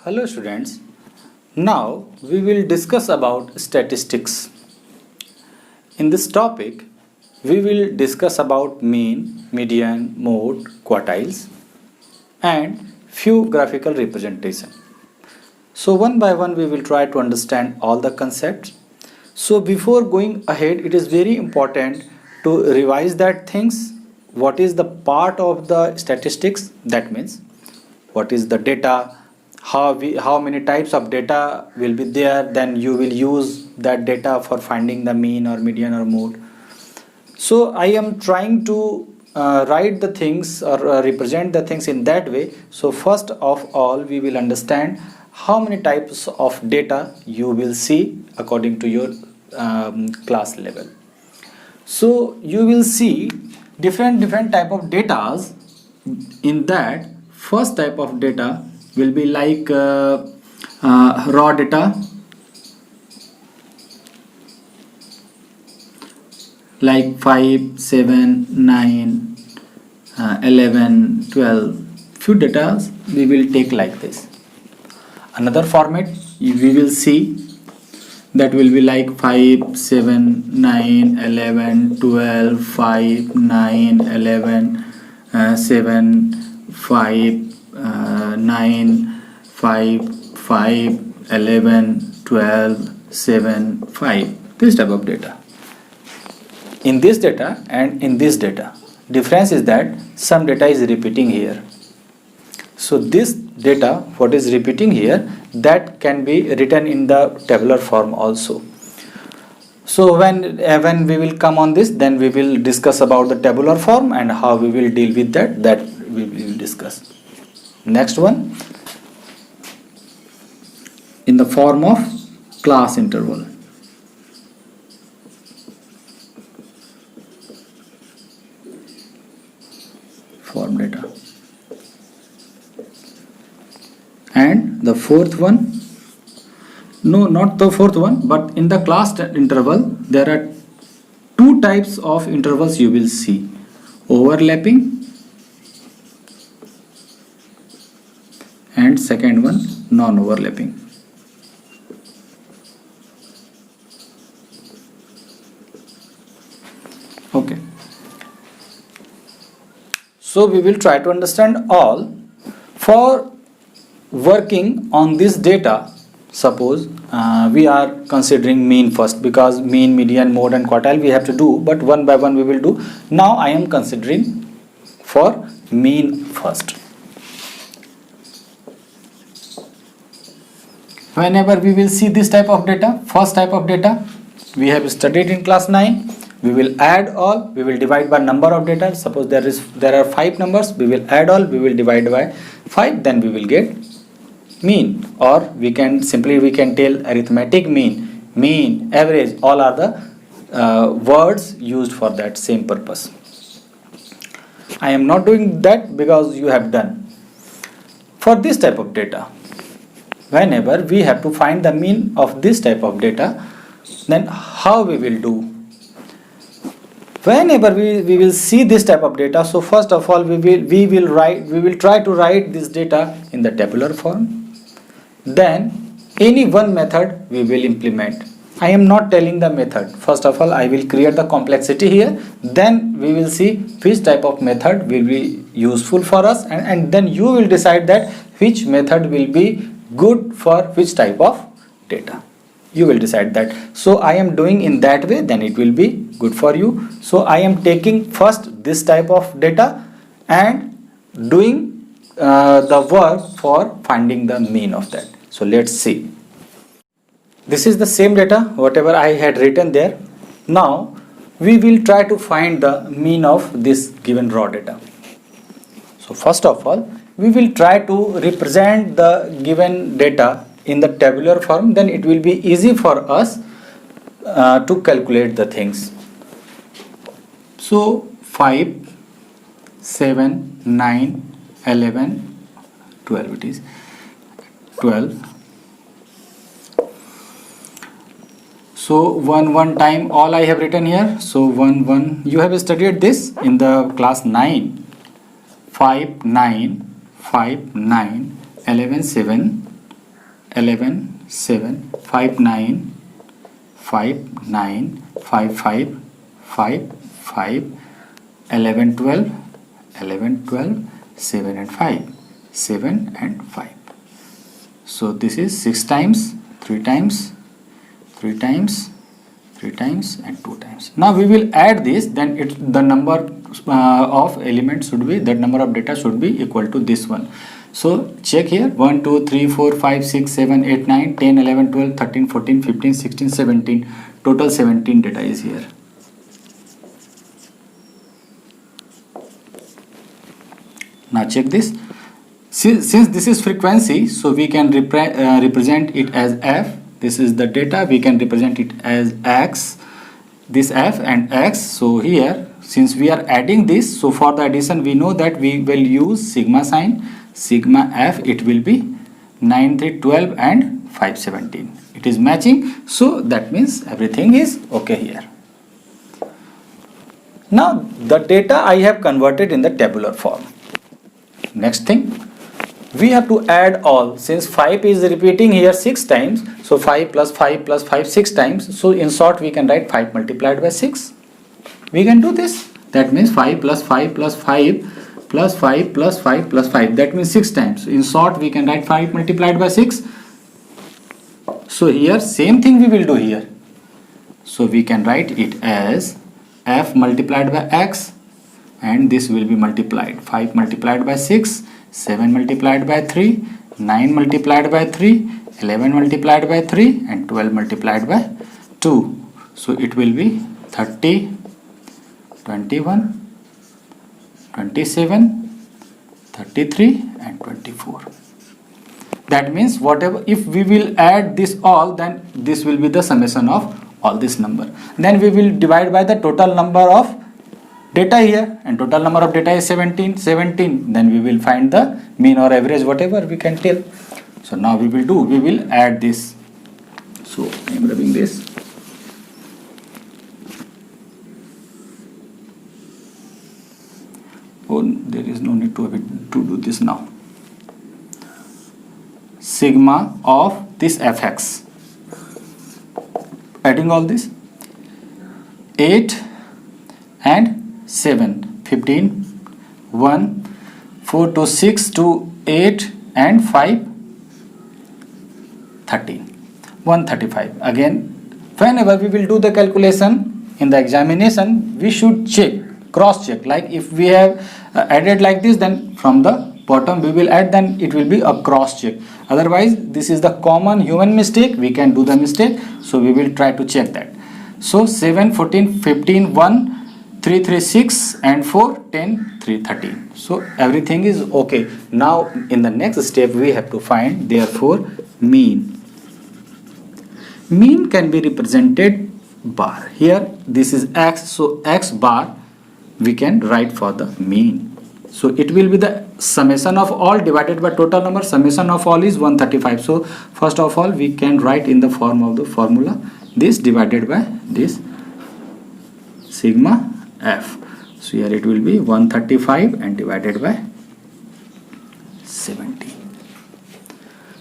Hello students. Now we will discuss about statistics. In this topic, we will discuss about mean, median, mode, quartiles and few graphical representation. So one by one we will try to understand all the concepts. So before going ahead, it is very important to revise that things. What is the part of the statistics? That means what is the data, how many types of data will be there, then you will use that data for finding the mean or median or mode. So I am trying to write the things or represent the things in that way. So first of all we will understand how many types of data you will see according to your class level. So you will see different type of data. In that, first type of data will be like raw data, like 5, 7, 9, 11, 12. Few data we will take like this. Another format we will see that will be like 5, 7, 9, 11, 12, 5, 9, 11, 7, 5, 9, 5, 5, 11, 12, 7, 5. This type of data. In this data and in this data, difference is that some data is repeating here. So this data, what is repeating here, that can be written in the tabular form also. So when we will come on this, then we will discuss about the tabular form and how we will deal with that we will discuss. Next one, in the form of class interval. Form data. And the fourth one, no, not the fourth one, but in the class interval there are two types of intervals you will see: overlapping and second one, non-overlapping. Okay, so we will try to understand all. For working on this data, suppose we are considering mean first, because mean, median, mode and quartile we have to do, but one by one we will do. Now I am considering for mean first. Whenever we will see this type of data, first type of data we have studied in class 9, we will add all, we will divide by number of data. Suppose there are 5 numbers, we will add all, we will divide by 5, then we will get mean, or we can tell arithmetic mean, average, all are the words used for that same purpose. I am not doing that because you have done. For this type of data, whenever we have to find the mean of this type of data, then how we will do? Whenever we will see this type of data, so first of all we will try to write this data in the tabular form. Then any one method we will implement. I am not telling the method. First of all I will create the complexity here, then we will see which type of method will be useful for us, and then you will decide that which method will be good for which type of data. You will decide that. So I am doing in that way, then it will be good for you. So I am taking first this type of data and doing the work for finding the mean of that. So let's see. This is the same data whatever I had written there. Now we will try to find the mean of this given raw data. So first of all we will try to represent the given data in the tabular form, then it will be easy for us to calculate the things. So 5, 7, 9, 11, 12, it is 12. So 1 time all I have written here. So 1 you have studied this in the class 9. 5 9 5 9 11 7 11 7 5 9 5 9 5 5 5 5 11 12 11 12 7 and 5 7 and 5. So this is 6 times, 3 times, 3 times, 3 times and 2 times. Now we will add this, then the number of elements should be, that number of data should be equal to this one. So check here, 1 2 3 4 5 6 7 8 9 10 11 12 13 14 15 16 17, total 17 data is here. Now check this. Since this is frequency, so we can represent it as f. This is the data, we can represent it as x, this f and x. So here, since we are adding this, so for the addition we know that we will use sigma sign. Sigma f, it will be 9 3 12 and 5 17. It is matching, so that means everything is okay here. Now the data I have converted in the tabular form. Next thing, we have to add all. Since 5 is repeating here 6 times, so 5 plus 5 plus 5 6 times. So in short we can write 5 multiplied by 6. We can do this. That means 5 plus 5 plus 5 plus 5 plus 5 plus 5. That means 6 times. In short we can write 5 multiplied by 6. So here same thing we will do here. So we can write it as f multiplied by x, and this will be multiplied. 5 multiplied by 6, 7 multiplied by 3, 9 multiplied by 3, 11 multiplied by 3 and 12 multiplied by 2. So it will be 30, 21, 27, 33 and 24. That means whatever, if we will add this all, then this will be the summation of all this number. Then we will divide by the total number of data here, and total number of data is 17. Then we will find the mean or average, whatever we can tell. So now we will add this. So I am rubbing this. Oh, there is no need to do this now. Sigma of this fx. Adding all this, 8 and 7, 15, 1, 4 to 6 to 8 and 5, 13, 135. Again, whenever we will do the calculation in the examination, we should check, cross check. Like if we have added like this, then from the bottom we will add, then it will be a cross check. Otherwise, this is the common human mistake, we can do the mistake. So we will try to check that. So 7, 14, 15, 1, 3, 3, 6 and 4, 10, 3, 13. So everything is okay. Now in the next step we have to find therefore mean. Mean can be represented bar. Here this is x, so x bar we can write for the mean. So it will be the summation of all divided by total number. Summation of all is 135. So first of all we can write in the form of the formula, this divided by this sigma f. So here it will be 135 and divided by 70.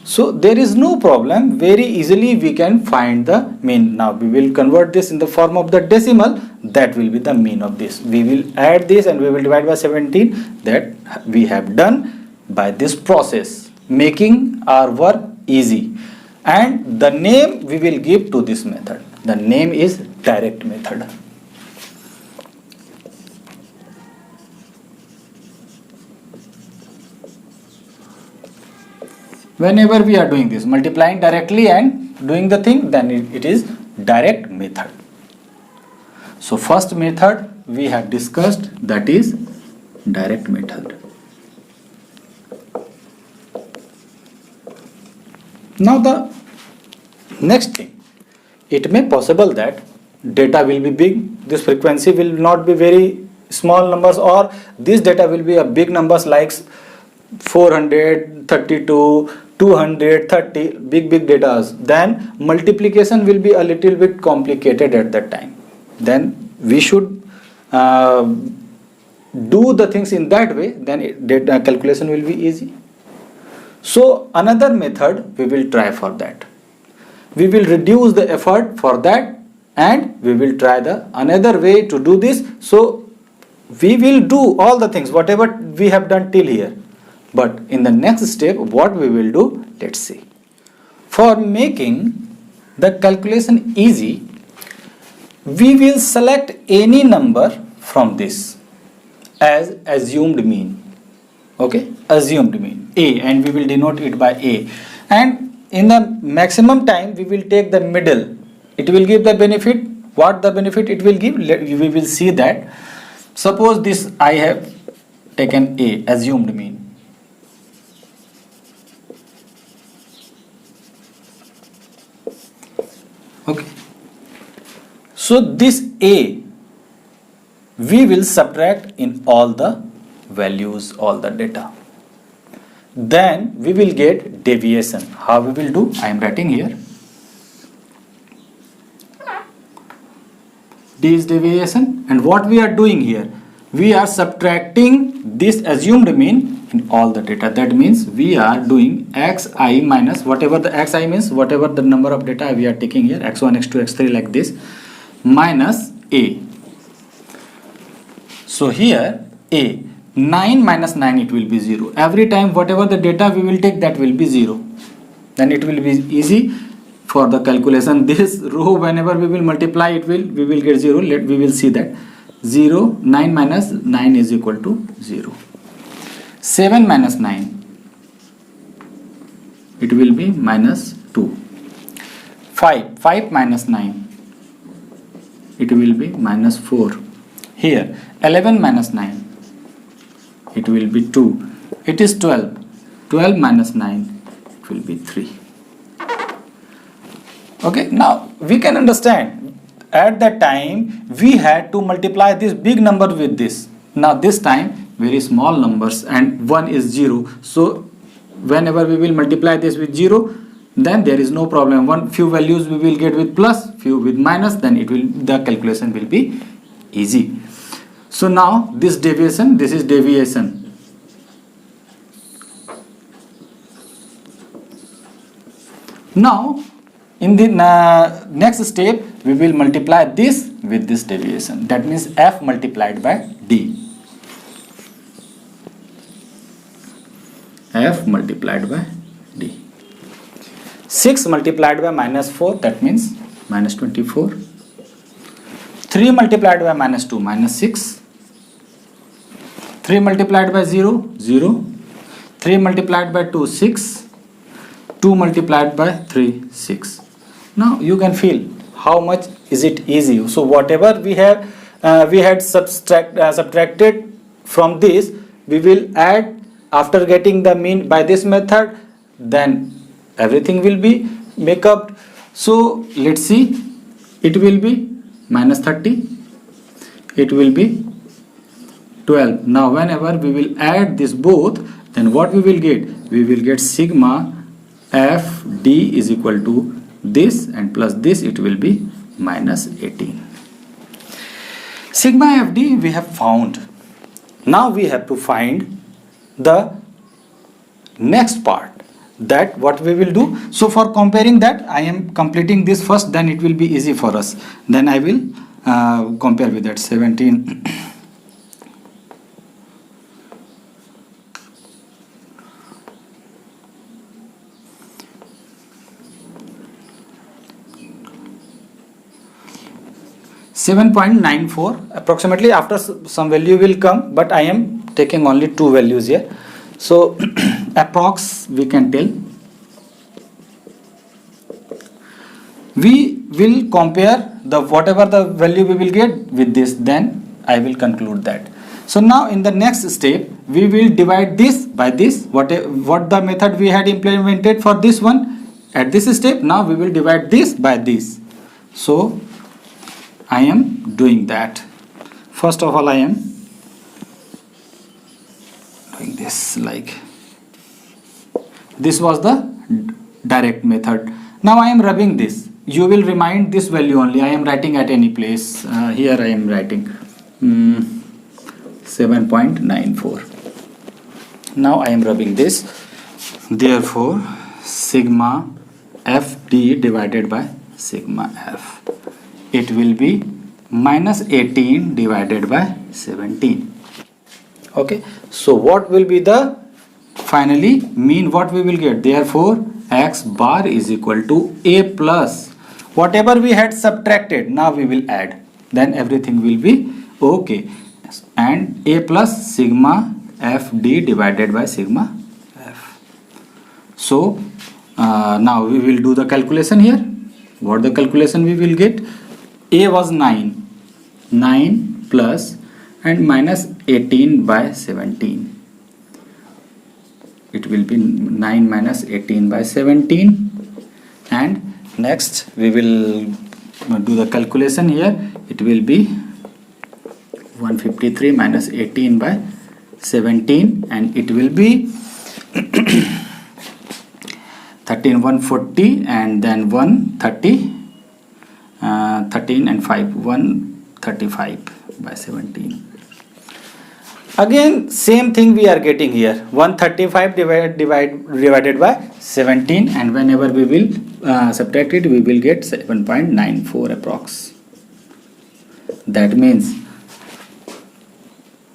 So there is no problem, very easily we can find the mean. Now we will convert this in the form of the decimal, that will be the mean of this. We will add this and we will divide by 17. That we have done by this process, making our work easy. And the name we will give to this method. The name is direct method. Whenever we are doing this, multiplying directly and doing the thing, then it is direct method. So first method we have discussed, that is direct method. Now the next thing, it may possible that data will be big, this frequency will not be very small numbers, or this data will be a big numbers like 432, 230, big data. Then multiplication will be a little bit complicated at that time. Then we should do the things in that way, then data calculation will be easy. So another method we will try for that. We will reduce the effort for that, and we will try the another way to do this. So we will do all the things whatever we have done till here, but in the next step what we will do, let's see. For making the calculation easy, we will select any number from this as assumed mean. Okay, assumed mean a, and we will denote it by a, and in the maximum time we will take the middle. It will give the benefit. What the benefit it will give, we will see that. Suppose this I have taken a, assumed mean. Okay, so this a we will subtract in all the values, all the data. Then we will get deviation. How we will do? I am writing here. D is deviation, and what we are doing here, we are subtracting this assumed mean in all the data. That means we are doing xi minus whatever the xi means, whatever the number of data we are taking here, x1, x2, x3 like this, minus a. So here a, 9 minus 9, it will be 0. Every time whatever the data we will take, that will be 0. Then it will be easy for the calculation. This row whenever we will multiply it, we will get 0. We will see that 0, 9 minus 9 is equal to 0. 7 minus 9, it will be minus 2. 5 minus 9, it will be minus 4. Here 11 minus 9, it will be 2. It is 12. 12 minus 9, it will be 3. Okay, now we can understand at that time we had to multiply this big number with this. Now this time very small numbers, and 1 is 0. So whenever we will multiply this with 0, then there is no problem. Few values we will get with plus, few with minus, then the calculation will be easy. So now this deviation, this is deviation. Now in the next step we will multiply this with this deviation. That means f multiplied by d. F multiplied by d. 6 multiplied by minus 4, that means minus 24. 3 multiplied by minus 2, minus 6. 3 multiplied by 0, 0. 3 multiplied by 2, 6. 2 multiplied by 3, 6. Now you can feel how much is it easy. So whatever we had subtracted from this, we will add after getting the mean by this method, then everything will be make up. So let's see, it will be minus 30, it will be 12. Now whenever we will add this both, then what we will get? We will get sigma fd is equal to this, and plus this, it will be minus 18. Sigma fd we have found. Now we have to find the next part, that what we will do. So for comparing that, I am completing this first, then it will be easy for us. Then I will compare with that. 17 7.94 approximately. After some value will come, but I am taking only two values here. So approx we can tell. We will compare the whatever the value we will get with this, then I will conclude that. So now in the next step we will divide this by this, what the method we had implemented for this one. At this step now we will divide this by this. So I am doing that. First of all, I am doing this like this was the direct method. Now I am rubbing this. You will remind this value only. I am writing at any place. Here I am writing 7.94. Now I am rubbing this. Therefore, sigma FD divided by sigma F, it will be minus 18 divided by 17. Okay, so what will be the finally mean, what we will get? Therefore, x bar is equal to a plus whatever we had subtracted, now we will add, then everything will be okay, and a plus sigma FD divided by sigma F. So now we will do the calculation here. What the calculation we will get? A was 9 plus and minus 18 by 17. It will be 9 minus 18 by 17, and next we will do the calculation here. It will be 153 minus 18 by 17, and it will be 13 140, and then 130 13 and 5 135 by 17. Again same thing we are getting here, 135 divided by 17, and whenever we will subtract it, we will get 7.94 approx. That means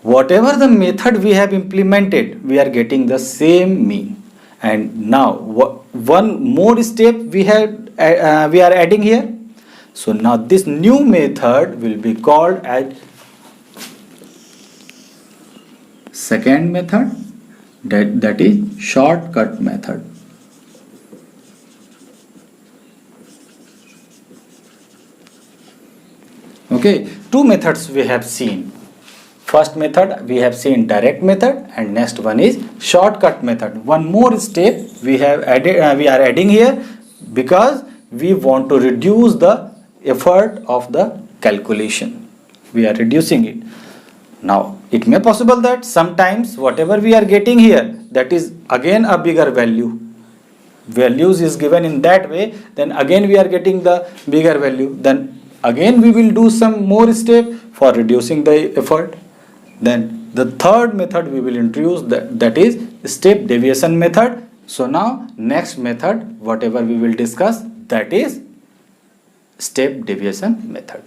whatever the method we have implemented, we are getting the same mean. And now one more step we are adding here. So now this new method will be called as second method, that is shortcut method. Okay, two methods we have seen. First method we have seen direct method, and next one is shortcut method. One more step we are adding here, because we want to reduce the effort of the calculation. We are reducing it. Now it may possible that sometimes whatever we are getting here, that is again a bigger value. Values is given in that way, then again we are getting the bigger value. Then again we will do some more step for reducing the effort. Then the third method we will introduce, that is step deviation method. So now next method whatever we will discuss, that is step deviation method.